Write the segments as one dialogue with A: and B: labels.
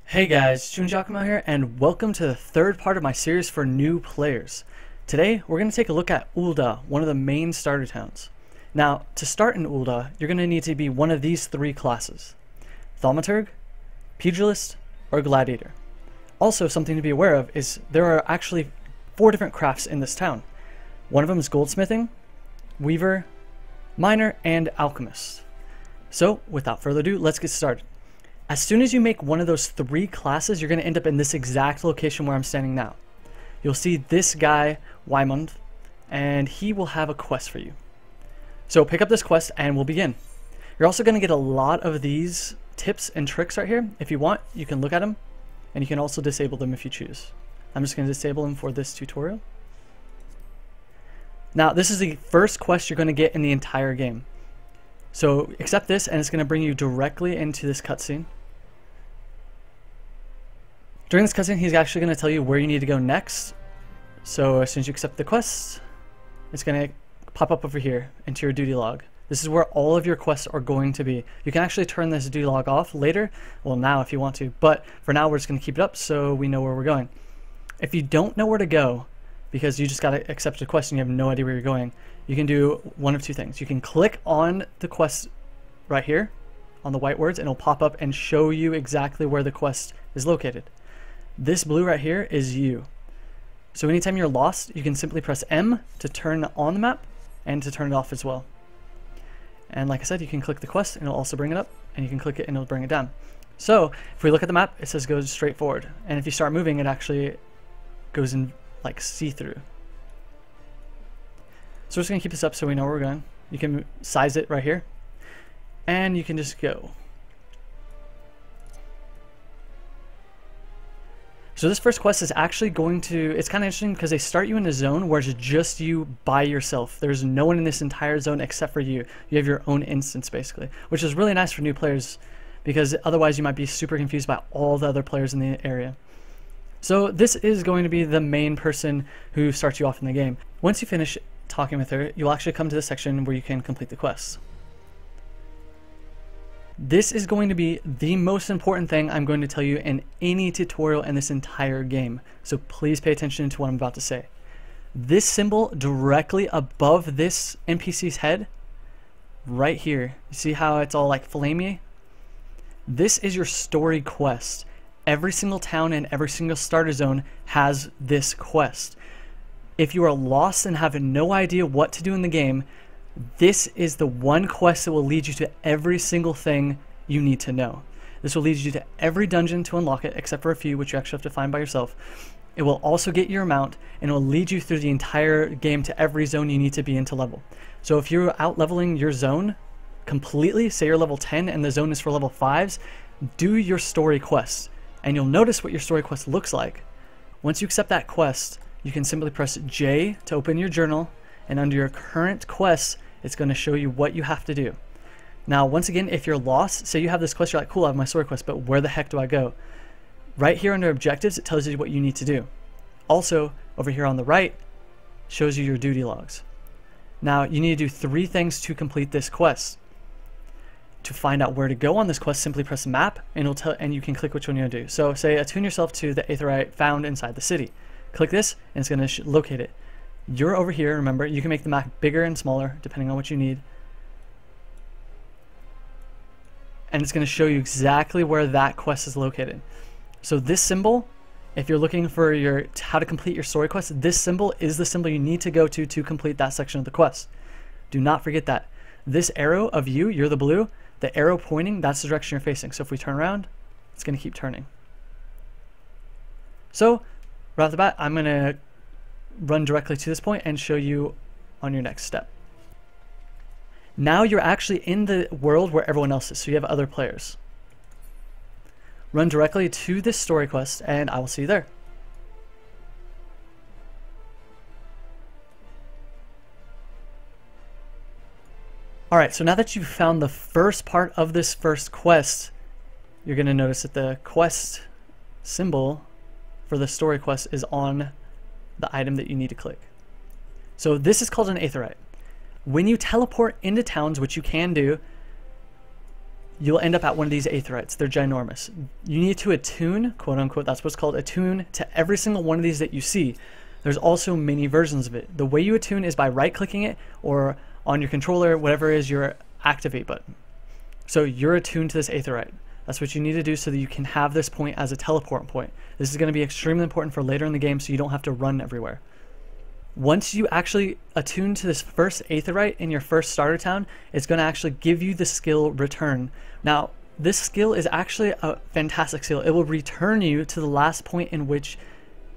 A: Hey guys, Chocobo here, and welcome to the third part of my series for new players. Today, we're going to take a look at Ul'dah, one of the main starter towns. Now, to start in Ul'dah, you're going to need to be one of these three classes: Thaumaturg, Pugilist, or Gladiator. Also, something to be aware of is there are actually 4 different crafts in this town. One of them is Goldsmithing, Weaver, Miner, and Alchemist. So, without further ado, let's get started. As soon as you make one of those 3 classes, you're going to end up in this exact location where I'm standing now. You'll see this guy, Wymond, and he will have a quest for you. So pick up this quest and we'll begin. You're also going to get a lot of these tips and tricks right here. If you want, you can look at them, and you can also disable them if you choose. I'm just going to disable them for this tutorial. Now, this is the first quest you're going to get in the entire game. So accept this, and it's going to bring you directly into this cutscene. During this cutscene, he's actually going to tell you where you need to go next. So as soon as you accept the quest, it's going to pop up over here into your duty log. This is where all of your quests are going to be. You can actually turn this duty log off later, well now if you want to, but for now we're just going to keep it up so we know where we're going. If you don't know where to go, because you just got to accept a quest and you have no idea where you're going, you can do one of 2 things. You can click on the quest right here on the white words, and it'll pop up and show you exactly where the quest is located. This blue right here is you. So anytime you're lost, you can simply press M to turn on the map and to turn it off as well. And like I said, you can click the quest and it'll also bring it up, and you can click it and it'll bring it down. So if we look at the map, it says go straight forward, and if you start moving, it actually goes in like see-through. So we're just going to keep this up so we know where we're going. You can size it right here, and you can just go. So this first quest is actually going to, it's kind of interesting because they start you in a zone where it's just you by yourself. There's no one in this entire zone except for you. You have your own instance basically, which is really nice for new players because otherwise you might be super confused by all the other players in the area. So this is going to be the main person who starts you off in the game. Once you finish talking with her, you'll actually come to the section where you can complete the quests. This is going to be the most important thing I'm going to tell you in any tutorial in this entire game, so please pay attention to what I'm about to say. This symbol directly above this NPC's head, right here, you see how it's all like flamey? This is your story quest. Every single town and every single starter zone has this quest. If you are lost and have no idea what to do in the game, this is the one quest that will lead you to every single thing you need to know. This will lead you to every dungeon to unlock it, except for a few, which you actually have to find by yourself. It will also get your mount, and it will lead you through the entire game to every zone you need to be in to level. So if you're out leveling your zone completely, say you're level 10 and the zone is for level 5s, do your story quest, and you'll notice what your story quest looks like. Once you accept that quest, you can simply press J to open your journal, and under your current quests, it's going to show you what you have to do. Now, once again, if you're lost, say you have this quest, you're like, cool, I have my story quest, but where the heck do I go? Right here under objectives, it tells you what you need to do. Also, over here on the right, shows you your duty logs. Now, you need to do 3 things to complete this quest. To find out where to go on this quest, simply press map, and it'll tell, and you can click which one you want to do. So say attune yourself to the Aetheryte found inside the city. Click this, and it's going to locate it. You're over here, remember, you can make the map bigger and smaller depending on what you need. And it's going to show you exactly where that quest is located. So this symbol, if you're looking for how to complete your story quest, this symbol is the symbol you need to go to complete that section of the quest. Do not forget that. This arrow of you're the blue, the arrow pointing, that's the direction you're facing. So if we turn around, it's going to keep turning. So right off the bat, I'm going to run directly to this point and show you on your next step. Now you're actually in the world where everyone else is, so you have other players. Run directly to this story quest, and I will see you there. Alright, so now that you've found the first part of this first quest, you're going to notice that the quest symbol for the story quest is on the item that you need to click. So this is called an Aetheryte. When you teleport into towns, which you can do, you'll end up at one of these Aetherytes. They're ginormous. You need to attune, quote unquote, that's what's called, attune to every single one of these that you see. There's also many versions of it. The way you attune is by right-clicking it or on your controller, whatever is your activate button. So you're attuned to this Aetheryte. That's what you need to do so that you can have this point as a teleport point. This is going to be extremely important for later in the game so you don't have to run everywhere. Once you actually attune to this first Aetheryte in your first starter town, it's going to actually give you the skill return. Now, this skill is actually a fantastic skill. It will return you to the last point in which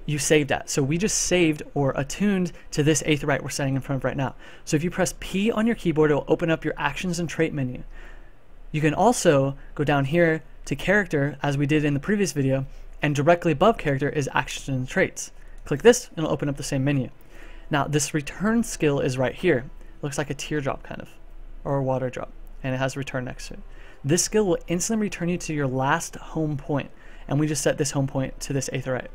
A: you saved at. So we just saved or attuned to this Aetheryte we're standing in front of right now. So if you press P on your keyboard, it will open up your actions and trait menu. You can also go down here to character, as we did in the previous video, and directly above character is actions and traits. Click this and it'll open up the same menu. Now this return skill is right here. It looks like a teardrop kind of, or a water drop, and it has return next to it. This skill will instantly return you to your last home point, and we just set this home point to this Aetheryte.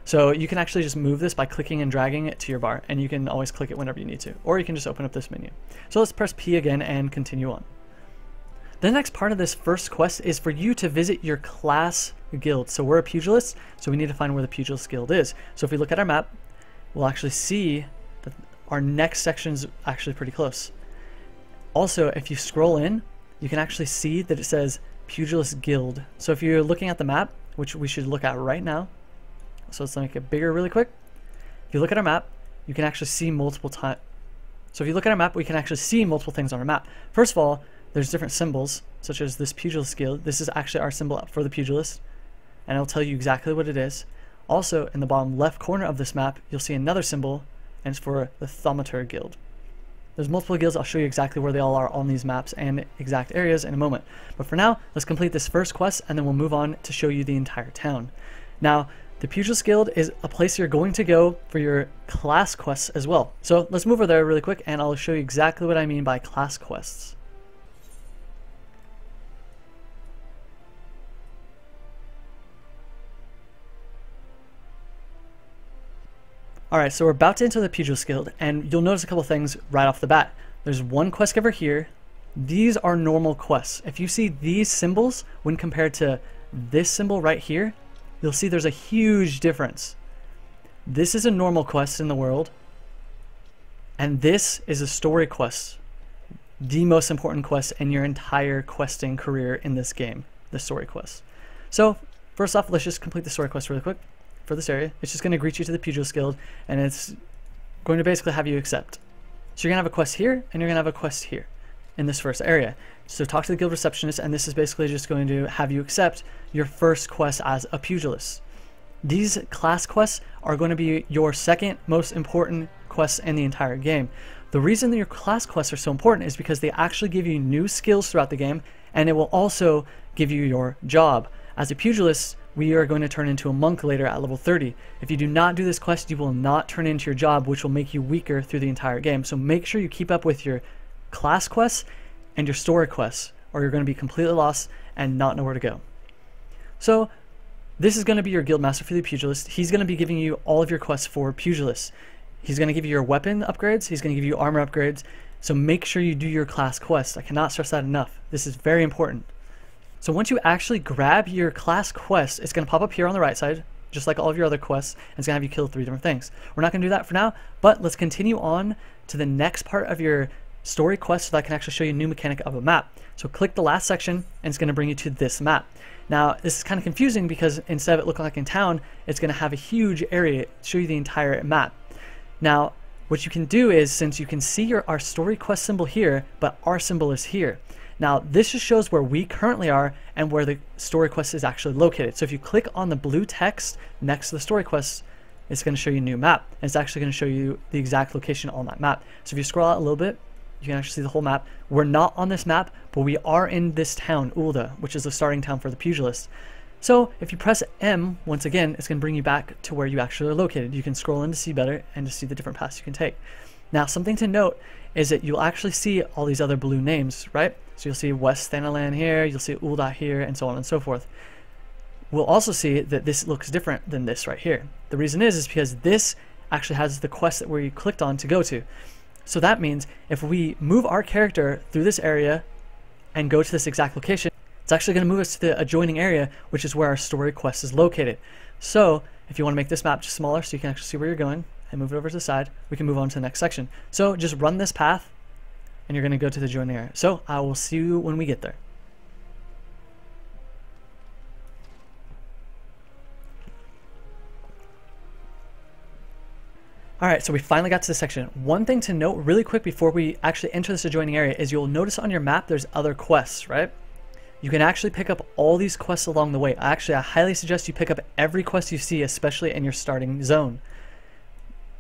A: So you can actually just move this by clicking and dragging it to your bar, and you can always click it whenever you need to, or you can just open up this menu. So let's press P again and continue on. The next part of this first quest is for you to visit your class guild. So we're a pugilist, so we need to find where the pugilist guild is. So if we look at our map, we'll actually see that our next section is actually pretty close. Also, if you scroll in, you can actually see that it says Pugilist Guild. So if you're looking at the map, which we should look at right now, so let's make it bigger really quick. If you look at our map, you can actually see multiple times. So if you look at our map, we can actually see multiple things on our map. First of all, there's different symbols, such as this Pugilist Guild. This is actually our symbol for the Pugilist, and it'll tell you exactly what it is. Also, in the bottom left corner of this map, you'll see another symbol, and it's for the Thaumaturge Guild. There's multiple guilds. I'll show you exactly where they all are on these maps and exact areas in a moment. But for now, let's complete this first quest, and then we'll move on to show you the entire town. Now, the Pugilist Guild is a place you're going to go for your class quests as well. So let's move over there really quick, and I'll show you exactly what I mean by class quests. Alright, so we're about to enter the Pugilist Guild, and you'll notice a couple things right off the bat. There's one quest giver here. These are normal quests. If you see these symbols when compared to this symbol right here, you'll see there's a huge difference. This is a normal quest in the world, and this is a story quest. The most important quest in your entire questing career in this game, the story quest. So, first off, let's just complete the story quest really quick. For this area, it's just going to greet you to the Pugilist Guild, and it's going to basically have you accept. So you're going to have a quest here, and you're going to have a quest here in this first area. So talk to the guild receptionist, and this is basically just going to have you accept your first quest as a pugilist. These class quests are going to be your second most important quests in the entire game. The reason that your class quests are so important is because they actually give you new skills throughout the game, and it will also give you your job. As a pugilist, we are going to turn into a monk later at level 30. If you do not do this quest, you will not turn into your job, which will make you weaker through the entire game. So make sure you keep up with your class quests and your story quests, or you're going to be completely lost and not know where to go. So this is going to be your guild master for the pugilist. He's going to be giving you all of your quests for pugilists. He's going to give you your weapon upgrades. He's going to give you armor upgrades. So make sure you do your class quests. I cannot stress that enough. This is very important. So once you actually grab your class quest, it's going to pop up here on the right side, just like all of your other quests, and it's going to have you kill 3 different things. We're not going to do that for now, but let's continue on to the next part of your story quest so that I can actually show you a new mechanic of a map. So click the last section, and it's going to bring you to this map. Now, this is kind of confusing because instead of it looking like in town, it's going to have a huge area to show you the entire map. Now, what you can do is, since you can see our story quest symbol here, but our symbol is here. Now, this just shows where we currently are and where the story quest is actually located. So if you click on the blue text next to the story quest, it's going to show you a new map. And it's actually going to show you the exact location on that map. So if you scroll out a little bit, you can actually see the whole map. We're not on this map, but we are in this town, Ul'dah, which is the starting town for the pugilist. So if you press M, once again, it's going to bring you back to where you actually are located. You can scroll in to see better and to see the different paths you can take. Now, something to note is that you'll actually see all these other blue names, right? So you'll see West Thanalan here, you'll see Ul'dah here, and so on and so forth. We'll also see that this looks different than this right here. The reason is because this actually has the quest that we clicked on to go to. So that means if we move our character through this area and go to this exact location, It's actually going to move us to the adjoining area, which is where our story quest is located. So if you want to make this map just smaller so you can actually see where you're going and move it over to the side, we can move on to the next section. So just run this path and you're going to go to the adjoining area. So I will see you when we get there. Alright, so we finally got to this section. One thing to note really quick before we actually enter this adjoining area is you'll notice on your map there's other quests, right? You can actually pick up all these quests along the way. I highly suggest you pick up every quest you see, especially in your starting zone.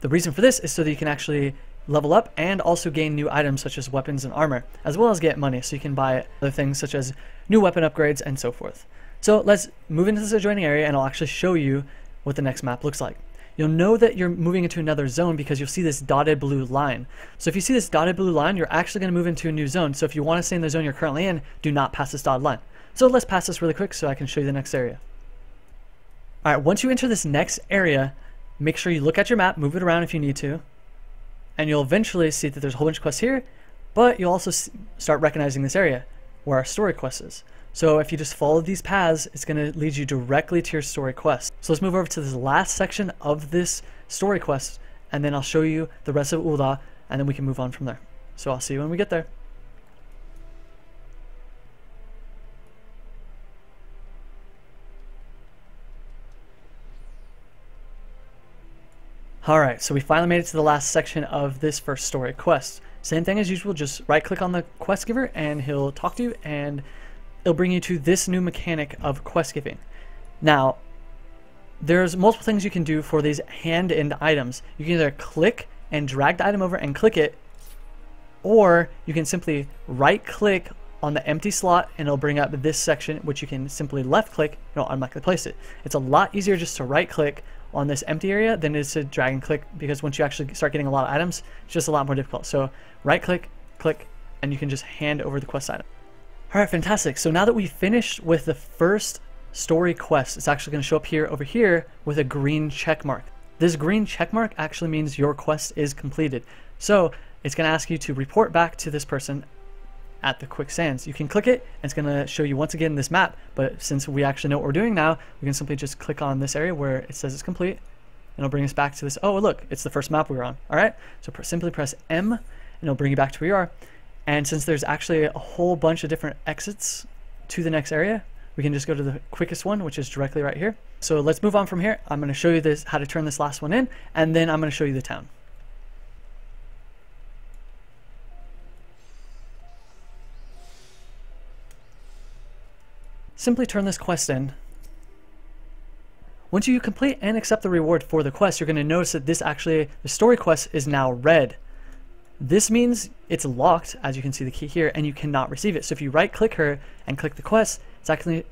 A: The reason for this is so that you can actually level up and also gain new items such as weapons and armor, as well as get money so you can buy other things such as new weapon upgrades and so forth. So let's move into this adjoining area and I'll actually show you what the next map looks like. You'll know that you're moving into another zone because you'll see this dotted blue line. So if you see this dotted blue line, you're actually going to move into a new zone. So if you want to stay in the zone you're currently in, do not pass this dotted line. So let's pass this really quick so I can show you the next area. Alright, once you enter this next area, make sure you look at your map, move it around if you need to, and you'll eventually see that there's a whole bunch of quests here, but you'll also start recognizing this area where our story quest is. So if you just follow these paths, it's going to lead you directly to your story quest. So let's move over to this last section of this story quest, and then I'll show you the rest of Ul'dah, and then we can move on from there. So I'll see you when we get there. Alright, so we finally made it to the last section of this first story quest. Same thing as usual, just right click on the quest giver and he'll talk to you and it'll bring you to this new mechanic of quest giving. Now, there's multiple things you can do for these hand-in items. You can either click and drag the item over and click it, or you can simply right click on the empty slot and it'll bring up this section, which you can simply left click and it'll automatically place it. It's a lot easier just to right click on this empty area than it is to drag and click, because once you actually start getting a lot of items, it's just a lot more difficult. So right click, click, and you can just hand over the quest item. Alright, fantastic. So now that we've finished with the first story quest, it's actually going to show up here over here with a green check mark. This green check mark actually means your quest is completed. So it's going to ask you to report back to this person at the quicksands. You can click it and it's going to show you once again this map, but since we actually know what we're doing now, we can simply just click on this area where it says it's complete and it'll bring us back to this. Oh look, it's the first map we were on. Alright, so simply press M and it'll bring you back to where you are. And since there's actually a whole bunch of different exits to the next area, we can just go to the quickest one, which is directly right here. So let's move on from here. I'm going to show you this, how to turn this last one in, and then I'm going to show you the town. Simply turn this quest in. Once you complete and accept the reward for the quest, you're going to notice that the story quest is now red. This means it's locked, as you can see the key here, and you cannot receive it. So if you right click her and click the quest, it's actually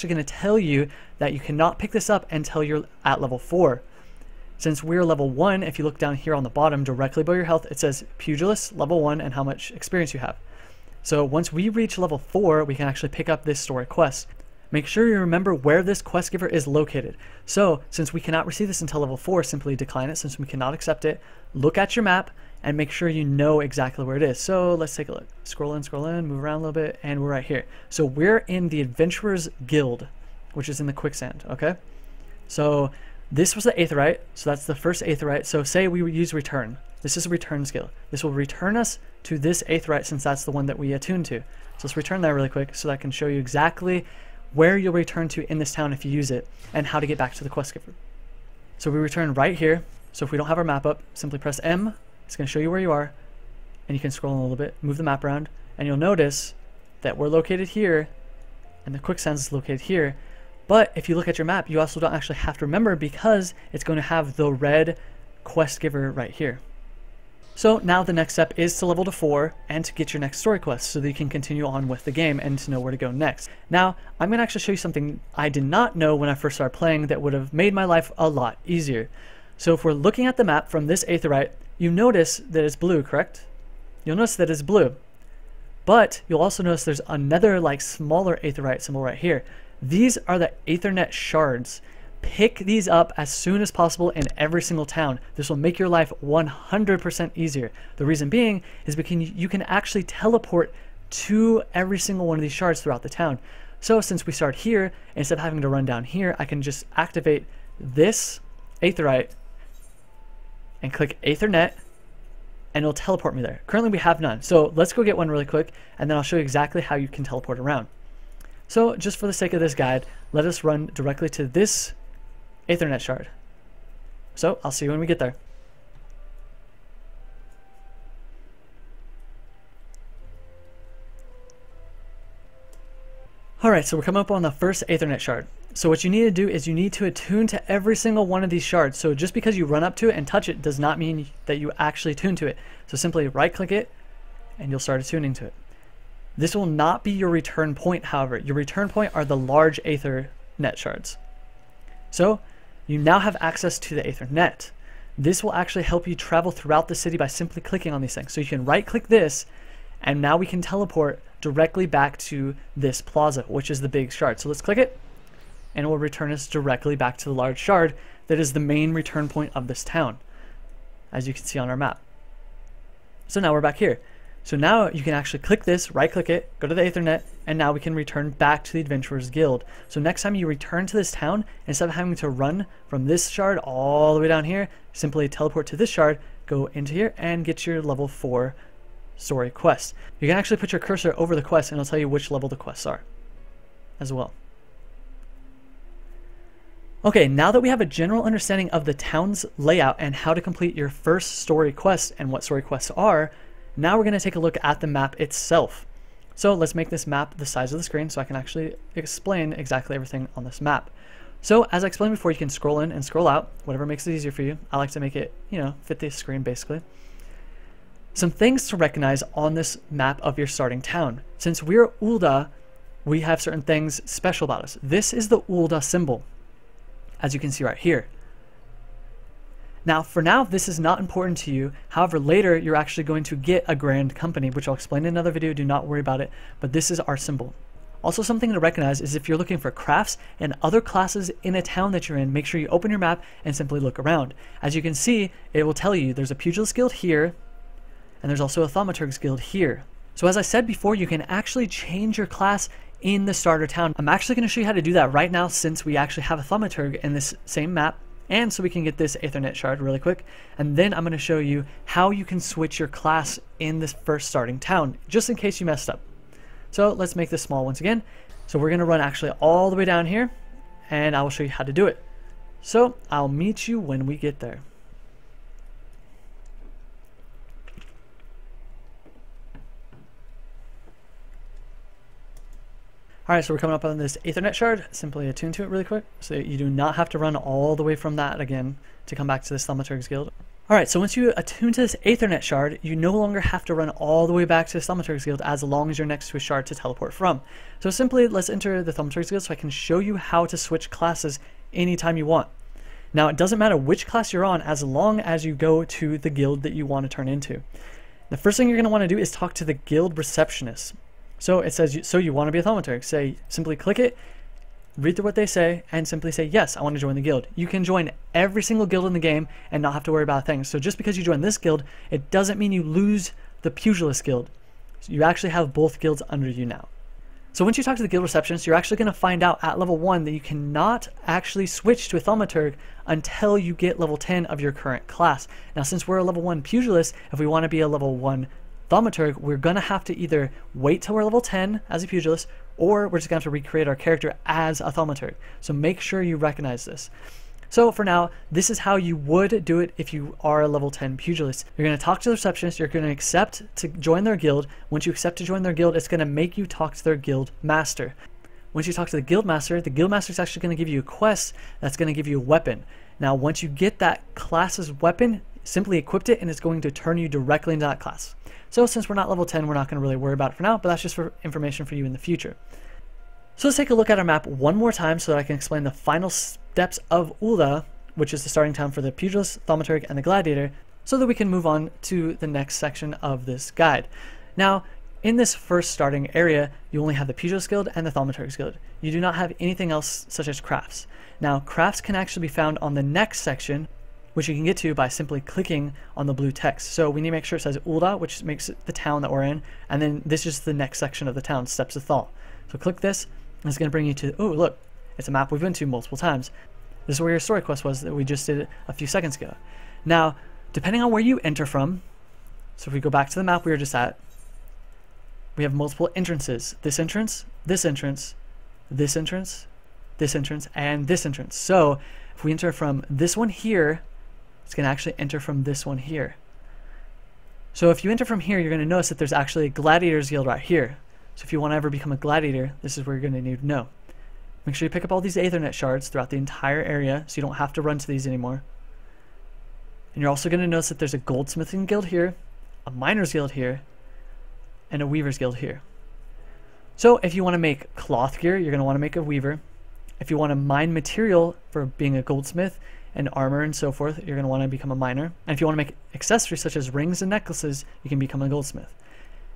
A: going to tell you that you cannot pick this up until you're at level 4. Since we're level 1, if you look down here on the bottom directly below your health, it says Pugilist, level 1, and how much experience you have. So once we reach level 4, we can actually pick up this story quest. Make sure you remember where this quest giver is located. So since we cannot receive this until level 4, simply decline it since we cannot accept it. Look at your map and make sure you know exactly where it is. So let's take a look. Scroll in, move around a little bit, and we're right here. So we're in the Adventurers Guild, which is in the quicksand, okay? So this was the Aetheryte, so that's the first Aetheryte. So say we use return. This is a return skill. This will return us to this Aetheryte since that's the one that we attuned to. So let's return that really quick so that I can show you exactly where you'll return to in this town if you use it and how to get back to the quest giver. So we return right here. So if we don't have our map up, simply press M. It's going to show you where you are, and you can scroll in a little bit, move the map around, and you'll notice that we're located here and the quicksands is located here. But if you look at your map, you also don't actually have to remember because it's going to have the red quest giver right here. So now the next step is to level to 4 and to get your next story quest so that you can continue on with the game and to know where to go next. Now, I'm going to actually show you something I did not know when I first started playing that would have made my life a lot easier. So if we're looking at the map from this Aetheryte, you notice that it's blue, correct? You'll notice that it's blue. But you'll also notice there's another like smaller Aetheryte symbol right here. These are the Aethernet shards. Pick these up as soon as possible in every single town. This will make your life 100% easier. The reason being is because you can actually teleport to every single one of these shards throughout the town. So since we start here, instead of having to run down here, I can just activate this Aetheryte and click Aethernet, and it'll teleport me there. Currently we have none. So let's go get one really quick, and then I'll show you exactly how you can teleport around. So just for the sake of this guide, let us run directly to this Aethernet shard. So I'll see you when we get there. Alright, so we're coming up on the first Aethernet shard. So what you need to do is you need to attune to every single one of these shards. So just because you run up to it and touch it does not mean that you actually tune to it. So simply right click it and you'll start attuning to it. This will not be your return point, however. Your return point are the large Aethernet shards. So you now have access to the Aethernet. This will actually help you travel throughout the city by simply clicking on these things. So you can right click this, and now we can teleport directly back to this plaza, which is the big shard. So let's click it, and it will return us directly back to the large shard that is the main return point of this town, as you can see on our map. So now we're back here. So now you can actually click this, right click it, go to the Aethernet, and now we can return back to the Adventurers Guild. So next time you return to this town, instead of having to run from this shard all the way down here, simply teleport to this shard, go into here, and get your level 4 story quest. You can actually put your cursor over the quest and it'll tell you which level the quests are as well. Okay, now that we have a general understanding of the town's layout and how to complete your first story quest and what story quests are, now we're going to take a look at the map itself. So let's make this map the size of the screen so I can actually explain exactly everything on this map. So as I explained before, you can scroll in and scroll out, whatever makes it easier for you. I like to make it, fit the screen basically. Some things to recognize on this map of your starting town. Since we're Ul'dah, we have certain things special about us. This is the Ul'dah symbol, as you can see right here. Now, for now, this is not important to you. However, later you're actually going to get a grand company, which I'll explain in another video. Do not worry about it, but this is our symbol. Also, something to recognize is if you're looking for crafts and other classes in a town that you're in, make sure you open your map and simply look around. As you can see, it will tell you there's a Pugilist Guild here, and there's also a Thaumaturg's Guild here. So as I said before, you can actually change your class in the starter town. I'm actually going to show you how to do that right now since we actually have a Thaumaturg in this same map, and so we can get this Aethernet shard really quick. And then I'm going to show you how you can switch your class in this first starting town, just in case you messed up. So let's make this small once again. So we're going to run actually all the way down here, and I will show you how to do it. So I'll meet you when we get there. Alright, so we're coming up on this Aethernet shard. Simply attune to it really quick, so you do not have to run all the way from that again to come back to this Thaumaturg's Guild. Alright, so once you attune to this Aethernet shard, you no longer have to run all the way back to this Thaumaturg's Guild as long as you're next to a shard to teleport from. So simply, let's enter the Thaumaturg's Guild so I can show you how to switch classes anytime you want. Now, it doesn't matter which class you're on as long as you go to the guild that you want to turn into. The first thing you're going to want to do is talk to the guild receptionist. So it says, so you want to be a Thaumaturg. Simply click it, read through what they say, and simply say, yes, I want to join the guild. You can join every single guild in the game and not have to worry about things. So just because you join this guild, it doesn't mean you lose the Pugilist Guild. So you actually have both guilds under you now. So once you talk to the guild receptionist, you're actually going to find out at level 1 that you cannot actually switch to a Thaumaturg until you get level 10 of your current class. Now, since we're a level 1 Pugilist, if we want to be a level 1 Thaumaturg, we're going to have to either wait till we're level 10 as a Pugilist, or we're just going to have to recreate our character as a Thaumaturg. So make sure you recognize this. So for now, this is how you would do it if you are a level 10 Pugilist. You're going to talk to the receptionist, you're going to accept to join their guild. Once you accept to join their guild, it's going to make you talk to their guild master. Once you talk to the guild master is actually going to give you a quest that's going to give you a weapon. Now, once you get that class's weapon, simply equip it and it's going to turn you directly into that class. So since we're not level 10, we're not going to really worry about it for now, but that's just for information for you in the future. So let's take a look at our map one more time so that I can explain the final steps of Ul'dah, which is the starting town for the Pugilist, Thaumaturg, and the Gladiator, so that we can move on to the next section of this guide. Now, in this first starting area, you only have the Pugilist Guild and the Thaumaturg's Guild. You do not have anything else such as crafts. Now, crafts can actually be found on the next section, which you can get to by simply clicking on the blue text. So we need to make sure it says Ul'dah, which makes it the town that we're in, and then this is the next section of the town, Steps of Thal. So click this, It's going to bring you to, oh, look, it's a map we've been to multiple times. This is where your story quest was that we just did a few seconds ago. Now, depending on where you enter from, so if we go back to the map we were just at, we have multiple entrances. This entrance, this entrance, this entrance, this entrance, and this entrance. So if we enter from this one here, it's going to actually enter from this one here. So if you enter from here, you're going to notice that there's actually a Gladiators Guild right here. So if you want to ever become a gladiator, this is where you're going to need to know. Make sure you pick up all these Aetheryte shards throughout the entire area so you don't have to run to these anymore. And you're also going to notice that there's a Goldsmithing Guild here, a Miners Guild here, and a Weavers Guild here. So if you want to make cloth gear, you're going to want to make a weaver. If you want to mine material for being a goldsmith and armor and so forth, you're going to want to become a miner. And if you want to make accessories such as rings and necklaces, you can become a goldsmith.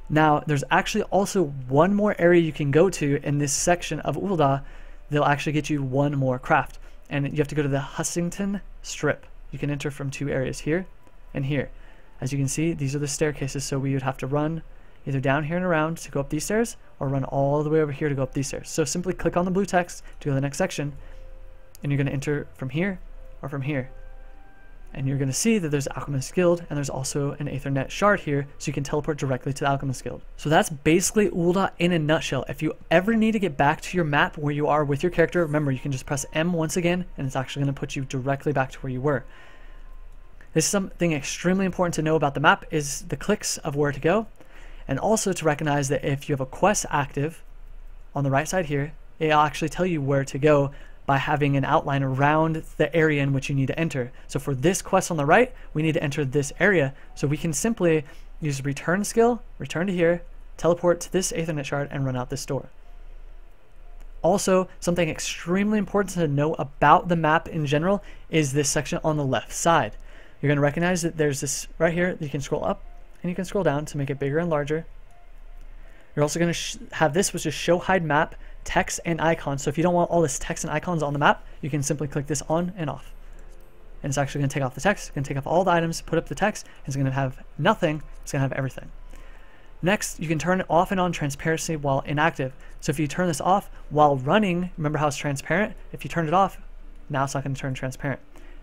A: Now, there's actually also one more area you can go to in this section of Ul'dah. They'll actually get you one more craft. And you have to go to the Hussington Strip. You can enter from two areas, here and here. As you can see, these are the staircases, so we would have to run either down here and around to go up these stairs, or run all the way over here to go up these stairs. So simply click on the blue text to go to the next section, and you're going to enter from here or from here. And you're going to see that there's Alchemist Guild, and there's also an Aetheryte shard here, so you can teleport directly to the Alchemist Guild. So that's basically Ul'dah in a nutshell. If you ever need to get back to your map where you are with your character, remember, you can just press M once again, and it's actually going to put you directly back to where you were. This is something extremely important to know about the map, is the clicks of where to go, and also to recognize that if you have a quest active on the right side here, it'll actually tell you where to go by having an outline around the area in which you need to enter. So for this quest on the right, we need to enter this area. So we can simply use the return skill, return to here, teleport to this Aetheryte shard, and run out this door. Also, something extremely important to know about the map in general is this section on the left side. You're going to recognize that there's this right here. You can scroll up and you can scroll down to make it bigger and larger. You're also going to have this, which is show hide map, text and icons. So if you don't want all this text and icons on the map, you can simply click this on and off. And it's actually going to take off the text. It's going to take off all the items, put up the text, and it's going to have nothing. It's going to have everything. Next, you can turn off and on transparency while inactive. So if you turn this off while running, remember how it's transparent? If you turn it off, now it's not going to turn transparent.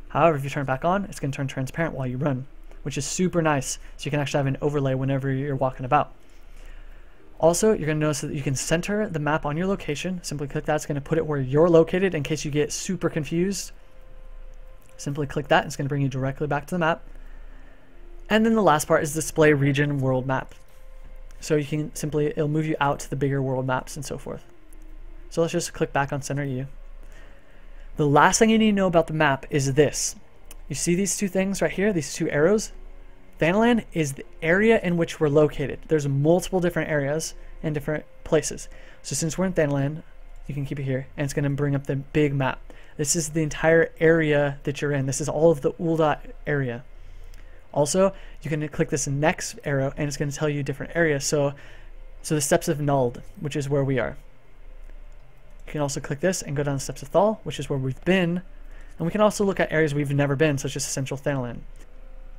A: However, if you turn it back on, it's going to turn transparent while you run, which is super nice. So you can actually have an overlay whenever you're walking about. Also, you're going to notice that you can center the map on your location. Simply click that. It's going to put it where you're located in case you get super confused. Simply click that. It's going to bring you directly back to the map. And then the last part is display region world map. So you can simply, it'll move you out to the bigger world maps and so forth. So let's just click back on center U. The last thing you need to know about the map is this. You see these two things right here, these two arrows? Thanalan is the area in which we're located. There's multiple different areas and different places. So since we're in Thanalan, you can keep it here, and it's going to bring up the big map. This is the entire area that you're in. This is all of the Ul'dah area. Also, you can click this next arrow, and it's going to tell you different areas. So the Steppes of Nuld, which is where we are. You can also click this and go down the Steppes of Thal, which is where we've been. And we can also look at areas we've never been, such as Central Thanalan.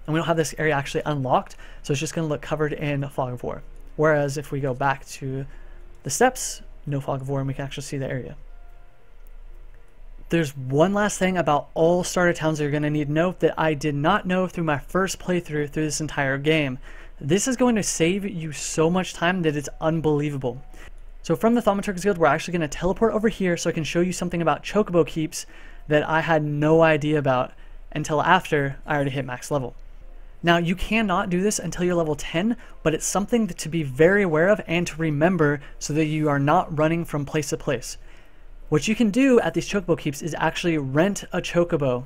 A: And we don't have this area actually unlocked, so it's just going to look covered in Fog of War. Whereas if we go back to the Steppes, no Fog of War, and we can actually see the area. There's one last thing about all starter towns that you're going to need to know that I did not know through my first playthrough through this entire game. This is going to save you so much time that it's unbelievable. So from the Thaumaturg's Guild, we're actually going to teleport over here so I can show you something about Chocobo keeps that I had no idea about until after I already hit max level. Now, you cannot do this until you're level 10, but it's something to be very aware of and to remember so that you are not running from place to place. What you can do at these Chocobo keeps is actually rent a Chocobo.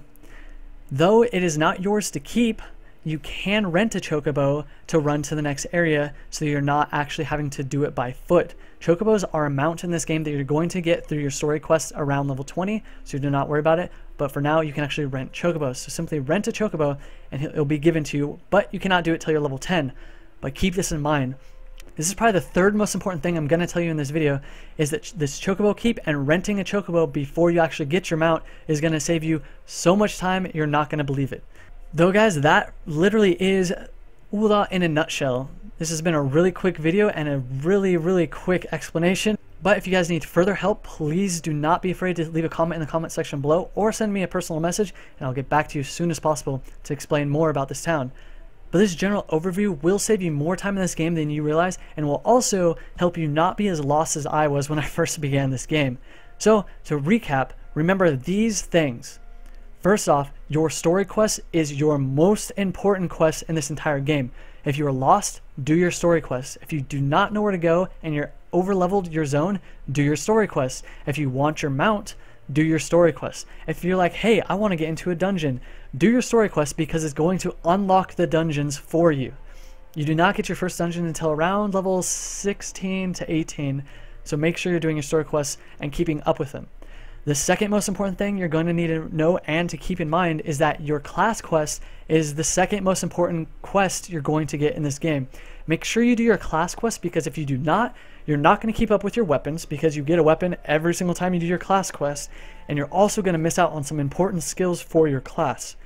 A: Though it is not yours to keep, you can rent a Chocobo to run to the next area so you're not actually having to do it by foot. Chocobos are a mount in this game that you're going to get through your story quests around level 20, so do not worry about it. But for now, you can actually rent Chocobos. So simply rent a Chocobo and it'll be given to you, but you cannot do it till you're level 10. But keep this in mind. This is probably the third most important thing I'm going to tell you in this video, is that this Chocobo keep and renting a Chocobo before you actually get your mount is going to save you so much time, you're not going to believe it. Though guys, that literally is Ul'dah in a nutshell. This has been a really quick video and a really quick explanation. But if you guys need further help, please do not be afraid to leave a comment in the comment section below or send me a personal message and I'll get back to you as soon as possible to explain more about this town. But this general overview will save you more time in this game than you realize and will also help you not be as lost as I was when I first began this game. So to recap, remember these things. First off, your story quest is your most important quest in this entire game. If you are lost, do your story quest. If you do not know where to go and you're overleveled your zone, do your story quest. If you want your mount, do your story quest. If you're like, hey, I want to get into a dungeon, do your story quest because it's going to unlock the dungeons for you. You do not get your first dungeon until around level 16 to 18, so make sure you're doing your story quests and keeping up with them. The second most important thing you're going to need to know and to keep in mind is that your class quest is the second most important quest you're going to get in this game. Make sure you do your class quest because if you do not, you're not going to keep up with your weapons because you get a weapon every single time you do your class quest, and you're also going to miss out on some important skills for your class.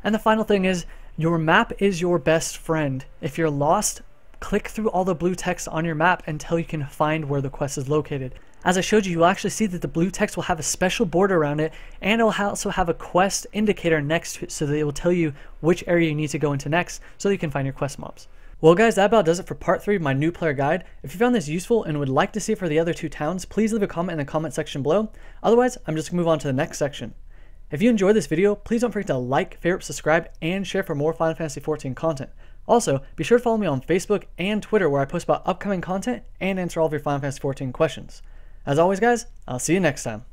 A: And the final thing is, your map is your best friend. If you're lost, click through all the blue text on your map until you can find where the quest is located. As I showed you, you'll actually see that the blue text will have a special border around it, and it will also have a quest indicator next to it so that it will tell you which area you need to go into next so that you can find your quest mobs. Well guys, that about does it for part 3 of my new player guide. If you found this useful and would like to see it for the other 2 towns, please leave a comment in the comment section below. Otherwise, I'm just going to move on to the next section. If you enjoyed this video, please don't forget to like, favorite, subscribe, and share for more Final Fantasy XIV content. Also, be sure to follow me on Facebook and Twitter where I post about upcoming content and answer all of your Final Fantasy XIV questions. As always guys, I'll see you next time.